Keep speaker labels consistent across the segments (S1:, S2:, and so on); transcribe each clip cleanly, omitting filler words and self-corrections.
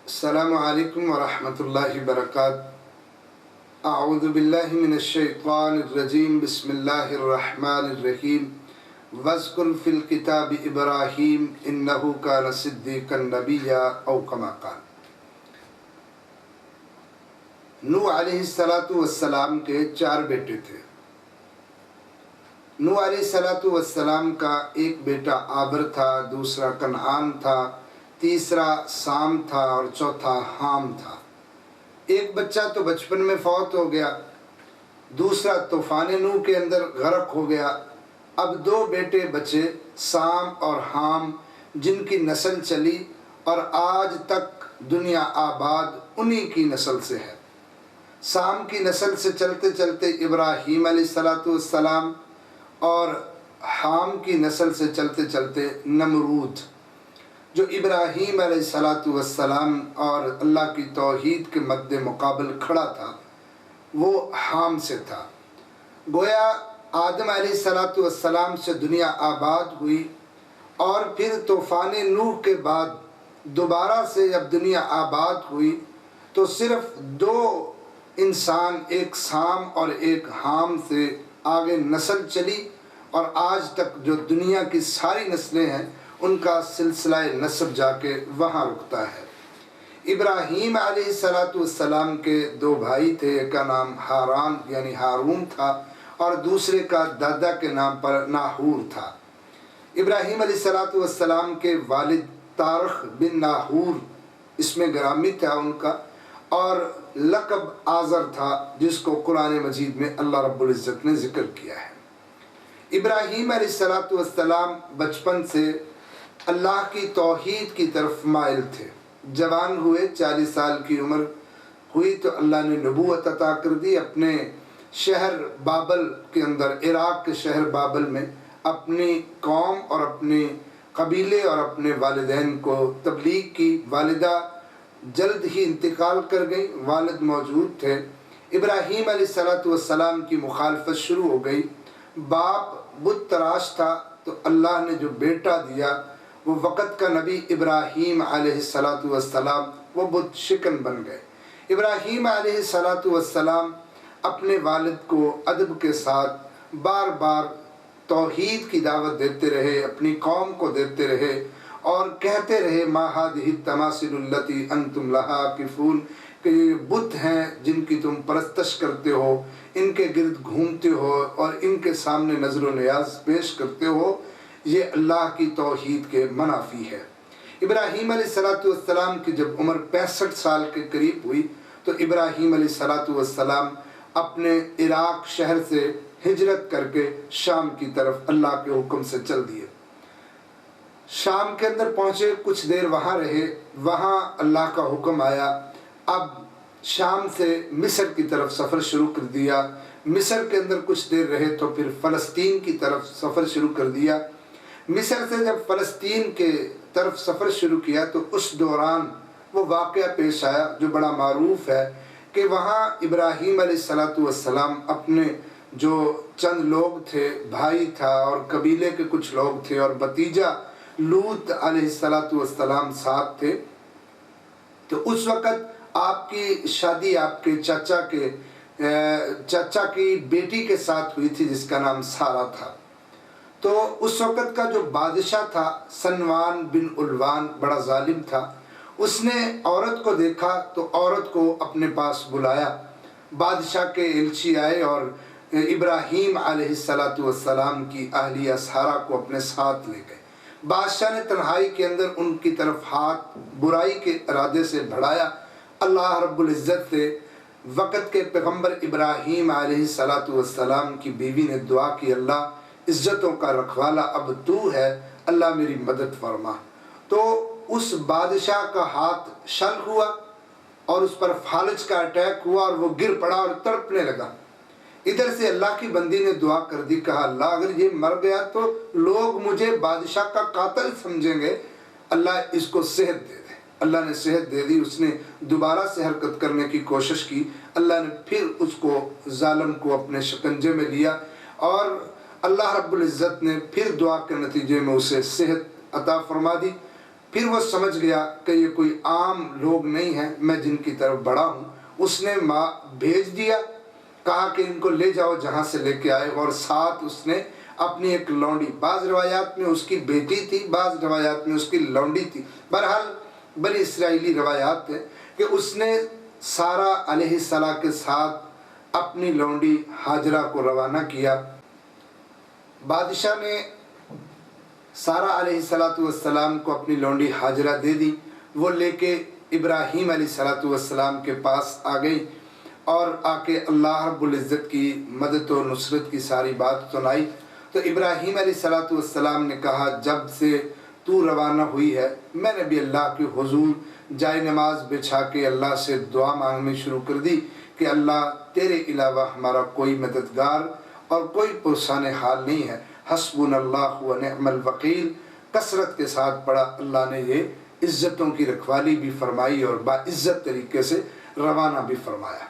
S1: السلام علیکم ورحمۃ اللہ وبرکاتہ۔ اعوذ باللہ من الشیطان الرجیم، بسم اللہ الرحمن الرحیم۔ واذکر فی الکتاب ابراہیم انہ کان صدیقا نبیا او کما قال۔ نوح علیہ السلام کے 4 بیٹے تھے۔ نوح علیہ السلام کا ایک بیٹا آبر تھا، دوسرا کنعان تھا، تیسرا سام تھا اور چوتھا حام تھا۔ ایک بچہ تو بچپن میں فوت ہو گیا، دوسرا طوفان نوح کے اندر غرق ہو گیا۔ اب 2 بیٹے بچے، سام اور حام، جن کی نسل چلی اور آج تک دنیا آباد انہی کی نسل سے ہے۔ سام کی نسل سے چلتے چلتے ابراہیم علیہ السلام اور حام کی نسل سے چلتے چلتے نمرود، جو ابراہیم علیہ السلام اور اللہ کی توحید کے مد مقابل کھڑا تھا، وہ حام سے تھا۔ گویا آدم علیہ السلام سے دنیا آباد ہوئی، اور پھر طوفان نوح کے بعد دوبارہ سے جب دنیا آباد ہوئی تو صرف 2 انسان، ایک سام اور ایک حام سے آگے نسل چلی، اور آج تک جو دنیا کی ساری نسلیں ہیں ان کا سلسلہ نسب جا کے وہاں رکتا ہے۔ ابراہیم علیہ السلام کے 2 بھائی تھے، ایک کا نام ہاران یعنی ہارون تھا اور دوسرے کا دادا کے نام پر ناہور تھا۔ ابراہیم علیہ السلام کے والد تارخ بن ناہور اس میں گرامی تھا ان کا، اور لقب آزر تھا، جس کو قرآن مجید میں اللہ رب العزت نے ذکر کیا ہے۔ ابراہیم علیہ السلام بچپن سے اللہ کی توحید کی طرف مائل تھے۔ جوان ہوئے، 40 سال کی عمر ہوئی تو اللہ نے نبوت عطا کر دی۔ اپنے شہر بابل کے اندر، عراق کے شہر بابل میں اپنی قوم اور اپنے قبیلے اور اپنے والدین کو تبلیغ کی۔ والدہ جلد ہی انتقال کر گئی، والد موجود تھے۔ ابراہیم علیہ السلام کی مخالفت شروع ہو گئی۔ باپ بت تراش تھا تو اللہ نے جو بیٹا دیا وہ وقت کا نبی ابراہیم علیہ السلام، وہ بت شکن بن گئے۔ ابراہیم علیہ السلام اپنے والد کو ادب کے ساتھ بار بار توحید کی دعوت دیتے رہے، اپنی قوم کو دیتے رہے اور کہتے رہے ما هذه التماثيل التي انتم لها عاكفون، کہ یہ بت ہیں جن کی تم پرستش کرتے ہو، ان کے گرد گھومتے ہو اور ان کے سامنے نظر و نیاز پیش کرتے ہو، یہ اللہ کی توحید کے منافی ہے۔ ابراہیم علیہ السلام کی جب عمر 65 سال کے قریب ہوئی تو ابراہیم علیہ السلام اپنے عراق شہر سے ہجرت کر کے شام کی طرف اللہ کے حکم سے چل دیے۔ شام کے اندر پہنچے، کچھ دیر وہاں رہے، وہاں اللہ کا حکم آیا، اب شام سے مصر کی طرف سفر شروع کر دیا۔ مصر کے اندر کچھ دیر رہے تو پھر فلسطین کی طرف سفر شروع کر دیا۔ مصر سے جب فلسطین کے طرف سفر شروع کیا تو اس دوران وہ واقعہ پیش آیا جو بڑا معروف ہے، کہ وہاں ابراہیم علیہ السلام اپنے جو چند لوگ تھے، بھائی تھا اور قبیلے کے کچھ لوگ تھے، اور بھتیجا لوط علیہ السلام ساتھ تھے۔ تو اس وقت آپ کی شادی آپ کے چچا کی بیٹی کے ساتھ ہوئی تھی، جس کا نام سارہ تھا۔ تو اس وقت کا جو بادشاہ تھا سنوان بن علوان، بڑا ظالم تھا، اس نے عورت کو دیکھا تو عورت کو اپنے پاس بلایا۔ بادشاہ کے ایلچی آئے اور ابراہیم علیہ السلام کی اہلیہ سارہ کو اپنے ساتھ لے گئے۔ بادشاہ نے تنہائی کے اندر ان کی طرف ہاتھ برائی کے ارادے سے بڑھایا۔ اللہ رب العزت سے وقت کے پیغمبر ابراہیم علیہ السلام کی بیوی نے دعا کی، اللہ عزتوں کا رکھوالا اب تو ہے، اللہ میری مدد فرما۔ تو اس بادشاہ کا ہاتھ شل ہوا اور اس پر فالج کا اٹیک ہوا اور وہ گر پڑا اور تڑپنے لگا۔ ادھر سے اللہ کی بندی نے دعا کر دی، کہا اللہ اگر یہ مر گیا تو لوگ مجھے بادشاہ کا قاتل سمجھیں گے، اللہ اس کو صحت دے دے۔ اللہ نے صحت دے دی، اس نے دوبارہ سے حرکت کرنے کی کوشش کی، اللہ نے پھر اس کو ظالم کو اپنے شکنجے میں لیا، اور اللہ رب العزت نے پھر دعا کے نتیجے میں اسے صحت عطا فرما دی۔ پھر وہ سمجھ گیا کہ یہ کوئی عام لوگ نہیں ہیں، میں جن کی طرف بڑا ہوں۔ اس نے بھیج دیا، کہا کہ ان کو لے جاؤ جہاں سے لے کے آئے، اور ساتھ اس نے اپنی ایک لونڈی، بعض روایات میں اس کی بیٹی تھی، بعض روایات میں اس کی لونڈی تھی، بہرحال بنی اسرائیلی روایات ہے کہ اس نے سارہ علیہ السلام کے ساتھ اپنی لونڈی ہاجرہ کو روانہ کیا۔ بادشاہ نے سارہ علیہ السلام کو اپنی لونڈی ہاجرہ دے دی، وہ لے کے ابراہیم علیہ السلام کے پاس آ گئی اور آ کے اللہ رب العزت کی مدد و نصرت کی ساری بات سنائی۔ تو ابراہیم علیہ السلام نے کہا جب سے تو روانہ ہوئی ہے میں نے بھی اللہ کے حضور جائے نماز بچھا کے اللہ سے دعا مانگنی شروع کر دی کہ اللہ تیرے علاوہ ہمارا کوئی مددگار اور کوئی پرسان حال نہیں ہے، حسبنا اللہ و نعم الوکیل کثرت کے ساتھ پڑھا۔ اللہ نے یہ عزتوں کی رکھوالی بھی فرمائی اور باعزت طریقے سے روانہ بھی فرمایا۔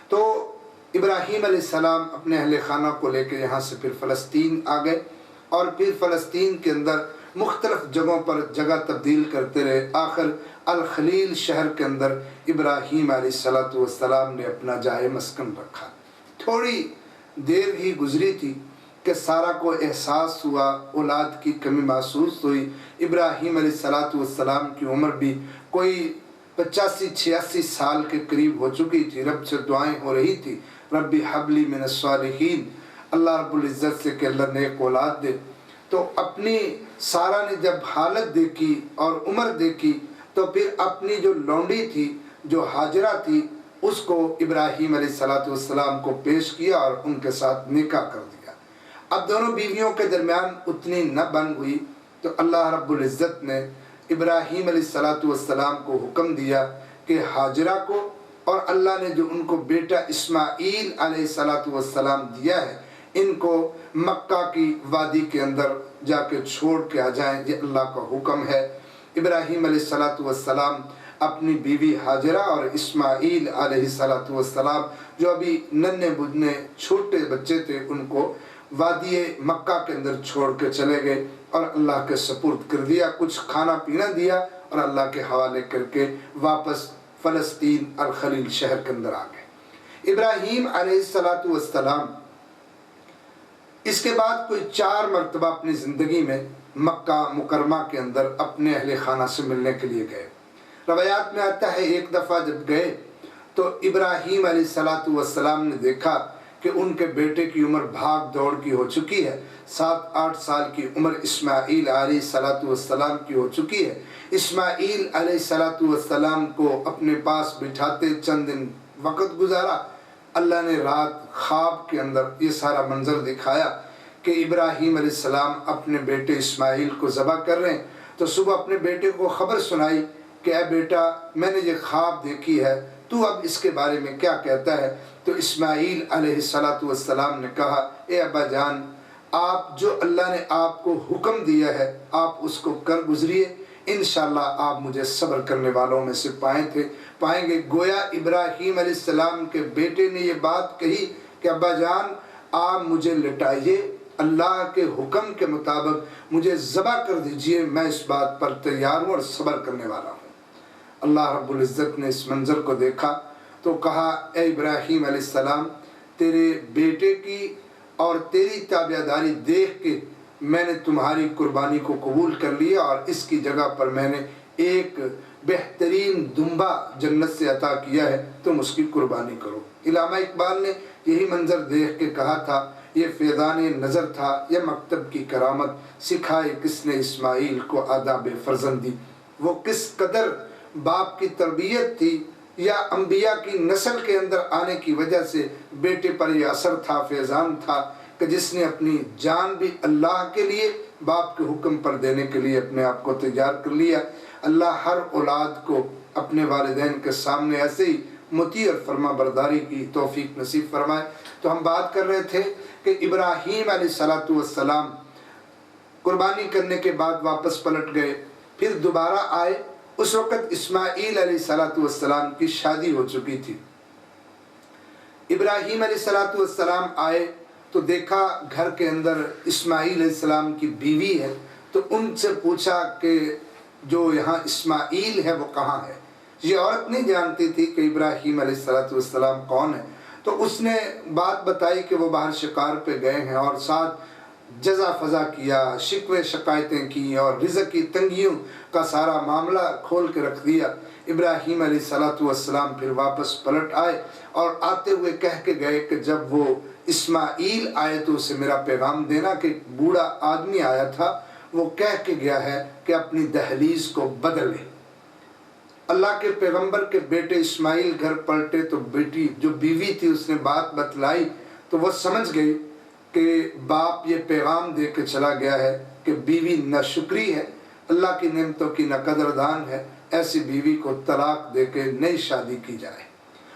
S1: تو ابراہیم علیہ السلام اپنے اہل خانہ کو لے کے یہاں سے پھر فلسطین آ گئے، اور پھر فلسطین کے اندر مختلف جگہوں پر جگہ تبدیل کرتے رہے۔ آخر الخلیل شہر کے اندر ابراہیم علیہ السلام نے اپنا جائے مسکن رکھا۔ تھوڑی دیر ہی گزری تھی کہ سارہ کو احساس ہوا، اولاد کی کمی محسوس ہوئی۔ ابراہیم علیہ السلام کی عمر بھی کوئی 85-86 سال کے قریب ہو چکی تھی۔ رب سے دعائیں ہو رہی تھی، ربی حبلی من الصالحین، اللہ رب العزت سے کہ اللہ نیک اولاد دے۔ تو اپنی سارہ نے جب حالت دیکھی اور عمر دیکھی تو پھر اپنی جو لونڈی تھی، جو ہاجرہ تھی، اس کو ابراہیم علیہ السلام کو پیش کیا اور ان کے ساتھ نکاح کر دیا۔ اب دونوں بیویوں کے درمیان اتنی نہ بن ہوئی تو اللہ رب العزت نے ابراہیم علیہ السلام کو حکم دیا کہ ہاجرہ کو، اور اللہ نے جو ان کو بیٹا اسماعیل علیہ السلام دیا ہے، ان کو مکہ کی وادی کے اندر جا کے چھوڑ کے آ جائیں، یہ اللہ کا حکم ہے۔ ابراہیم علیہ السلام اپنی بیوی ہاجرہ اور اسماعیل علیہ السلام جو ابھی ننھے بدنے چھوٹے بچے تھے، ان کو وادی مکہ کے اندر چھوڑ کے چلے گئے اور اللہ کے سپرد کر دیا، کچھ کھانا پینا دیا اور اللہ کے حوالے کر کے واپس فلسطین الخلیل شہر کے اندر آ گئے۔ ابراہیم علیہ السلام اس کے بعد کوئی 4 مرتبہ اپنی زندگی میں مکہ مکرمہ کے اندر اپنے اہل خانہ سے ملنے کے لیے گئے۔ روایات میں آتا ہے ایک دفعہ جب گئے تو ابراہیم علیہ السلام نے دیکھا کہ ان کے بیٹے کی عمر بھاگ دوڑ کی ہو چکی ہے، 7-8 سال کی عمر اسماعیل علیہ السلام کی ہو چکی ہے۔ اسماعیل علیہ السلام کو اپنے پاس بٹھاتے چند دن وقت گزارا۔ اللہ نے رات خواب کے اندر یہ سارا منظر دکھایا کہ ابراہیم علیہ السلام اپنے بیٹے اسماعیل کو ذبح کر رہے ہیں، تو صبح اپنے بیٹے کو خبر سنائی کہ اے بیٹا میں نے یہ خواب دیکھی ہے، تو اب اس کے بارے میں کیا کہتا ہے؟ تو اسماعیل علیہ السلام نے کہا اے ابا جان، آپ جو اللہ نے آپ کو حکم دیا ہے آپ اس کو کر گزریے، انشاءاللہ آپ مجھے صبر کرنے والوں میں سے پائیں گے۔ گویا ابراہیم علیہ السلام کے بیٹے نے یہ بات کہی کہ ابا جان آپ مجھے لٹائیے، اللہ کے حکم کے مطابق مجھے ذبح کر دیجئے، میں اس بات پر تیار ہوں اور صبر کرنے والا ہوں۔ اللہ رب العزت نے اس منظر کو دیکھا تو کہا اے ابراہیم علیہ السلام، تیرے بیٹے کی اور تیری تابعداری دیکھ کے میں نے تمہاری قربانی کو قبول کر لیا، اور اس کی جگہ پر میں نے ایک بہترین دمبا جنت سے عطا کیا ہے، تم اس کی قربانی کرو۔ علامہ اقبال نے یہی منظر دیکھ کے کہا تھا یہ فیضان نظر تھا یا مکتب کی کرامت، سکھائے کس نے اسماعیل کو آداب فرزندی۔ وہ کس قدر باپ کی تربیت تھی یا انبیاء کی نسل کے اندر آنے کی وجہ سے بیٹے پر یہ اثر تھا، فیضان تھا کہ جس نے اپنی جان بھی اللہ کے لیے باپ کے حکم پر دینے کے لیے اپنے آپ کو تیار کر لیا۔ اللہ ہر اولاد کو اپنے والدین کے سامنے ایسے ہی مطیع اور فرما برداری کی توفیق نصیب فرمائے۔ تو ہم بات کر رہے تھے کہ ابراہیم علیہ السلام قربانی کرنے کے بعد واپس پلٹ گئے، پھر دوبارہ آئے۔ اس وقت اسماعیل علیہ السلام کی شادی ہو چکی تھی۔ ابراہیم علیہ السلام آئے تو دیکھا گھر کے اندر اسماعیل علیہ السلام کی بیوی ہے، تو ان سے پوچھا کہ جو یہاں اسماعیل ہے وہ کہاں ہے؟ یہ عورت نہیں جانتی تھی کہ ابراہیم علیہ السلام کون ہے، تو اس نے بات بتائی کہ وہ باہر شکار پہ گئے ہیں، اور ساتھ جزا فضا کیا، شکوے شکایتیں کی، اور رزق کی تنگیوں کا سارا معاملہ کھول کے رکھ دیا۔ ابراہیم علیہ السلام پھر واپس پلٹ آئے اور آتے ہوئے کہہ کے گئے کہ جب وہ اسماعیل آئے تو اسے میرا پیغام دینا کہ ایک بوڑھا آدمی آیا تھا، وہ کہہ کے گیا ہے کہ اپنی دہلیز کو بدلے۔ اللہ کے پیغمبر کے بیٹے اسماعیل گھر پلٹے تو بیٹی جو بیوی تھی اس نے بات بتلائی تو وہ سمجھ گئی کہ باپ یہ پیغام دے کے چلا گیا ہے کہ بیوی ناشکری ہے، اللہ کی نعمتوں کی نہ قدردان ہے، ایسی بیوی کو طلاق دے کے نئی شادی کی جائے۔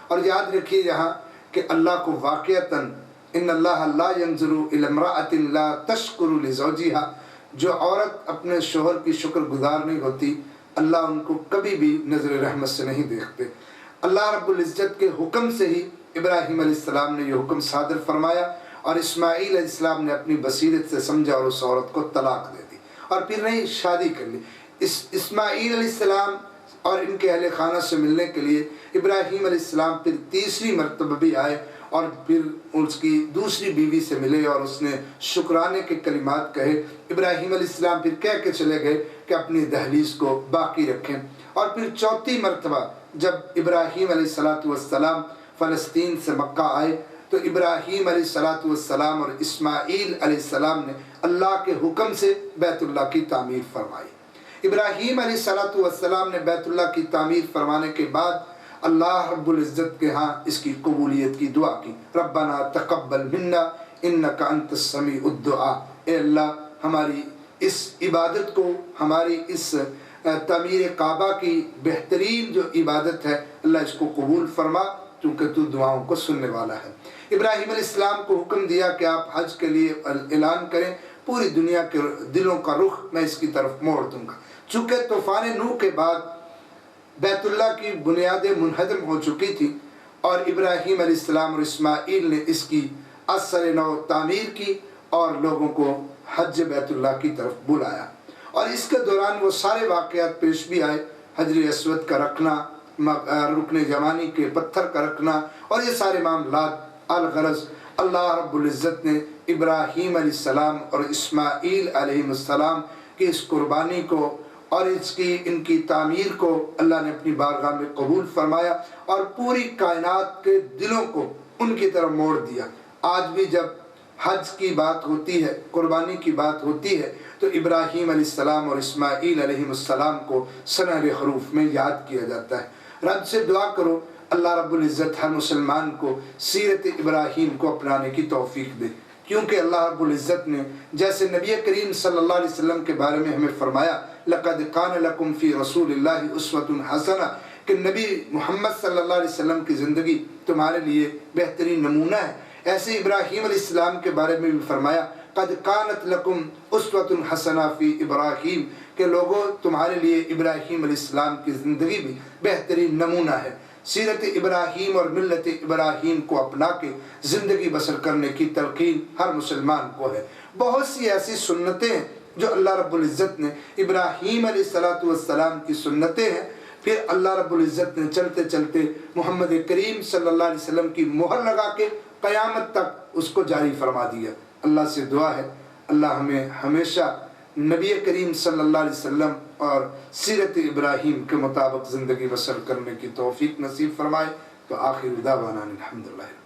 S1: اور یاد رکھیے یہاں کہ اللہ کو واقعتاً ان اللہ لا ينظر الى امرأة لا تشکر لزوجها، جو عورت اپنے شوہر کی شکر گزار نہیں ہوتی اللہ ان کو کبھی بھی نظر رحمت سے نہیں دیکھتے۔ اللہ رب العزت کے حکم سے ہی ابراہیم علیہ السلام نے یہ حکم صادر فرمایا، اور اسماعیل علیہ السلام نے اپنی بصیرت سے سمجھا اور اس عورت کو طلاق دے دی اور پھر نئی شادی کر لی۔ اسماعیل علیہ السلام اور ان کے اہل خانہ سے ملنے کے لیے ابراہیم علیہ السلام پھر تیسری مرتبہ بھی آئے، اور پھر اس کی دوسری بیوی سے ملے اور اس نے شکرانے کے کلمات کہے۔ ابراہیم علیہ السلام پھر کہہ کے چلے گئے کہ اپنی دہلیز کو باقی رکھیں۔ اور پھر چوتھی مرتبہ جب ابراہیم علیہ السلام فلسطین سے مکہ آئے تو ابراہیم علیہ السلام اور اسماعیل علیہ السلام نے اللہ کے حکم سے بیت اللہ کی تعمیر فرمائی۔ ابراہیم علیہ السلام نے بیت اللہ کی تعمیر فرمانے کے بعد اللہ رب العزت کے ہاں اس کی قبولیت کی دعا کی، ربنا تقبل منا انک انت السمیع الدعاء، اے اللہ ہماری اس عبادت کو، ہماری اس تعمیر کعبہ کی بہترین جو عبادت ہے اللہ اس کو قبول فرما، کیونکہ تو دعاؤں کو سننے والا ہے۔ ابراہیم علیہ السلام کو حکم دیا کہ آپ حج کے لیے اعلان کریں، پوری دنیا کے دلوں کا رخ میں اس کی طرف موڑ دوں گا۔ چونکہ طوفان نوح کے بعد بیت اللہ کی بنیادیں منہدم ہو چکی تھی، اور ابراہیم علیہ السلام اور اسماعیل نے اس کی اثر نو تعمیر کی اور لوگوں کو حج بیت اللہ کی طرف بلایا۔ اور اس کے دوران وہ سارے واقعات پیش بھی آئے، حجر اسود کا رکھنا، رکن یمانی کے پتھر کا رکھنا، اور یہ سارے معاملات۔ الغرض اللہ رب العزت نے ابراہیم علیہ السلام اور اسماعیل علیہ السلام کی اس قربانی کو اور ان کی تعمیر کو اللہ نے اپنی بارگاہ میں قبول فرمایا، اور پوری کائنات کے دلوں کو ان کی طرف موڑ دیا۔ آج بھی جب حج کی بات ہوتی ہے، قربانی کی بات ہوتی ہے، تو ابراہیم علیہ السلام اور اسماعیل علیہ السلام کو سنہرے حروف میں یاد کیا جاتا ہے۔ رب سے دعا کرو اللہ رب العزت ہر مسلمان کو سیرت ابراہیم کو اپنانے کی توفیق دے، کیونکہ اللہ رب العزت نے جیسے نبی کریم صلی اللہ علیہ وسلم کے بارے میں ہمیں فرمایا لَقَدْ كَانَ لَكُمْ فِي رَسُولِ اللَّهِ أُسْوَةٌ حَسَنَةٌ، کہ نبی محمد صلی اللہ علیہ وسلم کی زندگی تمہارے لیے بہترین نمونہ ہے۔ ایسے ابراہیم علیہ السلام کے بارے میں بھی فرمایا قَدْ كَانَتْ لَكُمْ أُسْوَةٌ حَسَنَةٌ فِي إِبْرَاهِيمَ، کہ لوگوں تمہارے لیے ابراہیم علیہ السلام کی زندگی بھی بہترین نمونہ ہے۔ سیرت ابراہیم اور ملت ابراہیم کو اپنا کے زندگی بسر کرنے کی تلقین ہر مسلمان کو ہے۔ بہت سی ایسی سنتیں ہیں جو اللہ رب العزت نے ابراہیم علیہ السلام کی سنتیں ہیں، پھر اللہ رب العزت نے چلتے چلتے محمد کریم صلی اللہ علیہ وسلم کی مہر لگا کے قیامت تک اس کو جاری فرما دیا۔ اللہ سے دعا ہے اللہ ہمیں ہمیشہ نبی کریم صلی اللہ علیہ وسلم اور سیرت ابراہیم کے مطابق زندگی بسر کرنے کی توفیق نصیب فرمائے۔ تو آخر دعوانا الحمدللہ۔